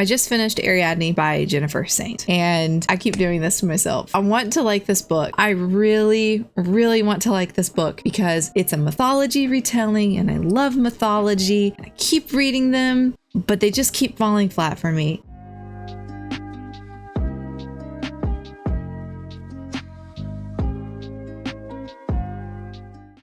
I just finished Ariadne by Jennifer Saint, and I keep doing this to myself. I want to like this book. I really, really want to like this book because it's a mythology retelling, and I love mythology. I keep reading them, but they just keep falling flat for me.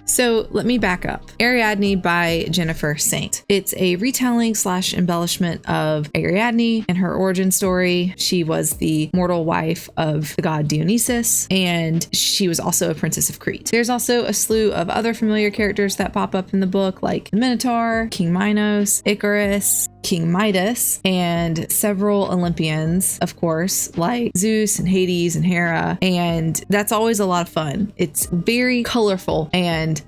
So let me back up. Ariadne by Jennifer Saint. It's a retelling / embellishment of Ariadne and her origin story. She was the mortal wife of the god Dionysus, and she was also a princess of Crete. There's also a slew of other familiar characters that pop up in the book, like the Minotaur, King Minos, Icarus, King Midas, and several Olympians, of course, like Zeus and Hades and Hera. And that's always a lot of fun. It's very colorful and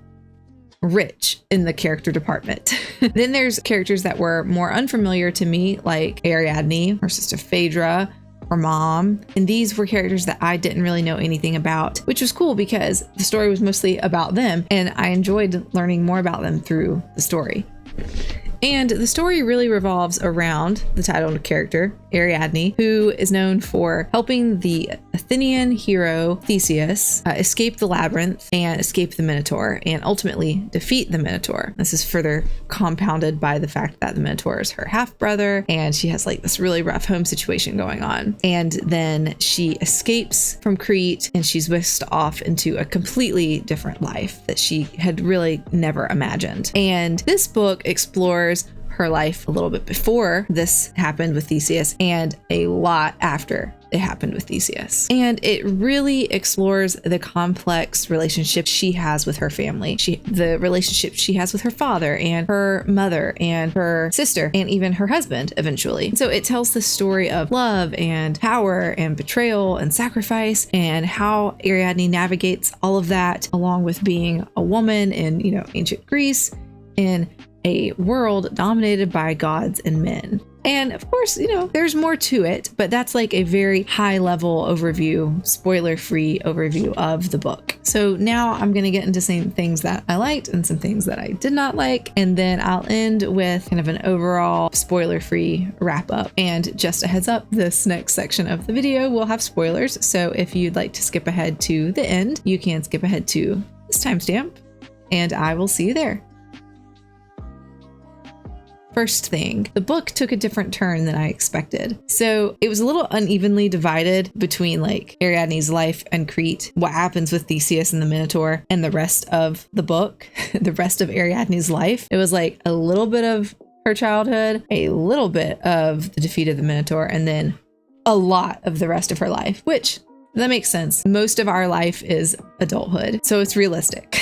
rich in the character department. Then there's characters that were more unfamiliar to me, like Ariadne, her sister Phaedra, her mom. And these were characters that I didn't really know anything about, which was cool because the story was mostly about them, and I enjoyed learning more about them through the story. And the story really revolves around the titled character, Ariadne, who is known for helping the Athenian hero Theseus escape the labyrinth and escape the Minotaur, and ultimately defeat the Minotaur. This is further compounded by the fact that the Minotaur is her half-brother, and she has like this really rough home situation going on. And then she escapes from Crete, and she's whisked off into a completely different life that she had really never imagined. And this book explores her life a little bit before this happened with Theseus and a lot after it happened with Theseus. And it really explores the complex relationship she has with her family, the relationship she has with her father and her mother and her sister and even her husband eventually. So it tells the story of love and power and betrayal and sacrifice, and how Ariadne navigates all of that, along with being a woman in, ancient Greece, in a world dominated by gods and men. And of course, there's more to it, but that's like a very high level overview, spoiler-free overview of the book. So now I'm going to get into some things that I liked and some things that I did not like. And then I'll end with kind of an overall spoiler-free wrap up. And just a heads up, this next section of the video will have spoilers. So if you'd like to skip ahead to the end, you can skip ahead to this timestamp, and I will see you there. First thing, the book took a different turn than I expected. So it was a little unevenly divided between like Ariadne's life and Crete, what happens with Theseus and the Minotaur, and the rest of the book, the rest of Ariadne's life. It was like a little bit of her childhood, a little bit of the defeat of the Minotaur, and then a lot of the rest of her life, which that makes sense. Most of our life is adulthood, so it's realistic.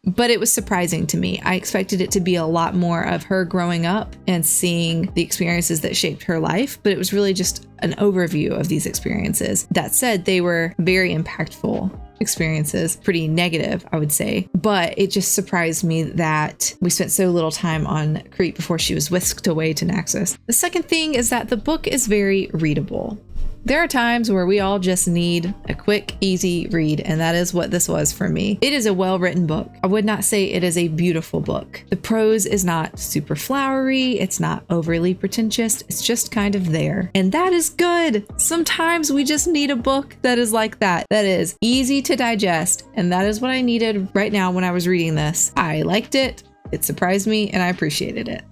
But it was surprising to me. I expected it to be a lot more of her growing up and seeing the experiences that shaped her life, but it was really just an overview of these experiences. That said, they were very impactful experiences, pretty negative, I would say, but it just surprised me that we spent so little time on Crete before she was whisked away to Naxos. The second thing is that the book is very readable. There are times where we all just need a quick, easy read, and that is what this was for me. It is a well-written book. I would not say it is a beautiful book. The prose is not super flowery. It's not overly pretentious. It's just kind of there. And that is good. Sometimes we just need a book that is like that is easy to digest. And that is what I needed right now when I was reading this. I liked it. It surprised me, and I appreciated it.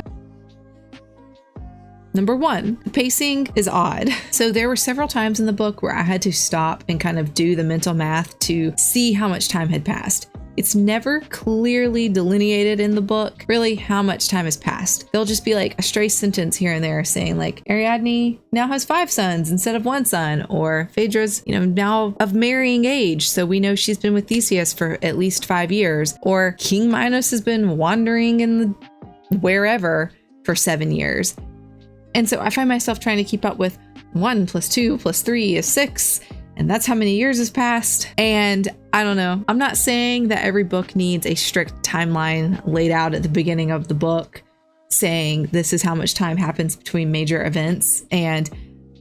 Number one, the pacing is odd. So there were several times in the book where I had to stop and kind of do the mental math to see how much time had passed. It's never clearly delineated in the book, really, how much time has passed. There'll just be like a stray sentence here and there saying like, Ariadne now has 5 sons instead of 1 son, or Phaedra's, now of marrying age, so we know she's been with Theseus for at least 5 years, or King Minos has been wandering in the wherever for 7 years. And so I find myself trying to keep up with 1 + 2 + 3 is 6. And that's how many years has passed. And I don't know. I'm not saying that every book needs a strict timeline laid out at the beginning of the book saying this is how much time happens between major events. And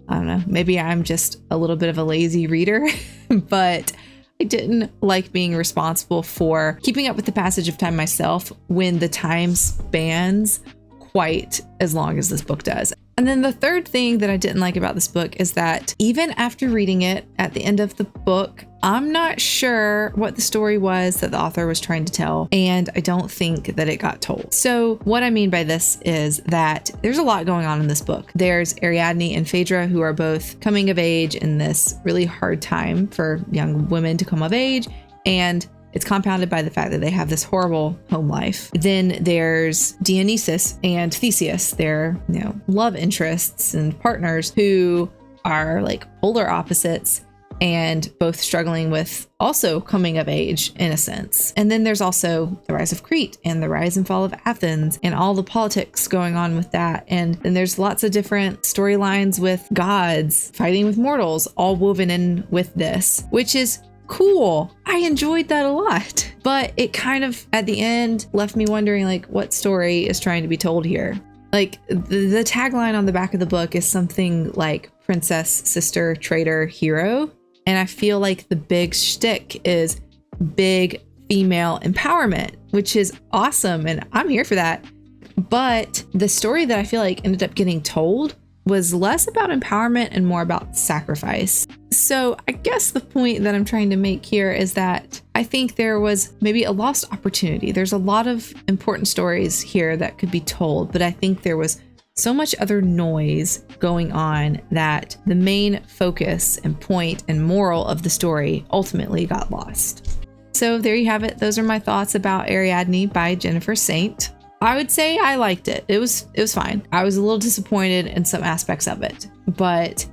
I don't know, maybe I'm just a little bit of a lazy reader, but I didn't like being responsible for keeping up with the passage of time myself when the time spans quite as long as this book does. And then the third thing that I didn't like about this book is that even after reading it at the end of the book, I'm not sure what the story was that the author was trying to tell, and I don't think that it got told. So what I mean by this is that there's a lot going on in this book. There's Ariadne and Phaedra, who are both coming of age in this really hard time for young women to come of age, and it's compounded by the fact that they have this horrible home life. Then there's Dionysus and Theseus, their, love interests and partners who are like polar opposites and both struggling with also coming of age in a sense. And then there's also the rise of Crete and the rise and fall of Athens and all the politics going on with that. And then there's lots of different storylines with gods fighting with mortals all woven in with this, which is cool. I enjoyed that a lot, but it kind of at the end left me wondering like what story is trying to be told here. Like the tagline on the back of the book is something like princess, sister, traitor, hero. And I feel like the big shtick is big female empowerment, which is awesome. And I'm here for that. But the story that I feel like ended up getting told was less about empowerment and more about sacrifice. So I guess the point that I'm trying to make here is that I think there was maybe a lost opportunity. There's a lot of important stories here that could be told, but I think there was so much other noise going on that the main focus and point and moral of the story ultimately got lost. So there you have it. Those are my thoughts about Ariadne by Jennifer Saint. I would say I liked it. It was fine. I was a little disappointed in some aspects of it, but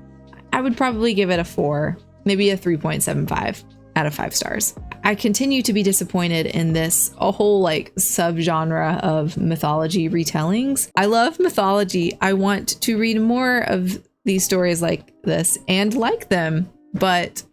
I would probably give it a 4, maybe a 3.75 out of 5 stars. I continue to be disappointed in this whole like subgenre of mythology retellings. I love mythology. I want to read more of these stories like this and like them, but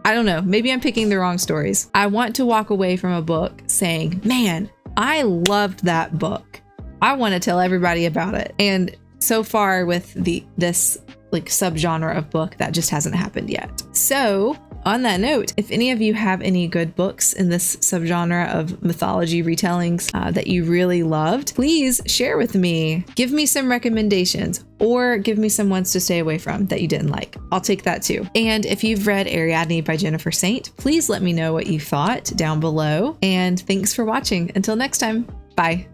I don't know, maybe I'm picking the wrong stories. I want to walk away from a book saying, man, I loved that book. I want to tell everybody about it. And so far with this like subgenre of book, that just hasn't happened yet. So on that note, if any of you have any good books in this subgenre of mythology retellings that you really loved, please share with me. Give me some recommendations or give me some ones to stay away from that you didn't like. I'll take that too. And if you've read Ariadne by Jennifer Saint, please let me know what you thought down below. And thanks for watching. Until next time, bye.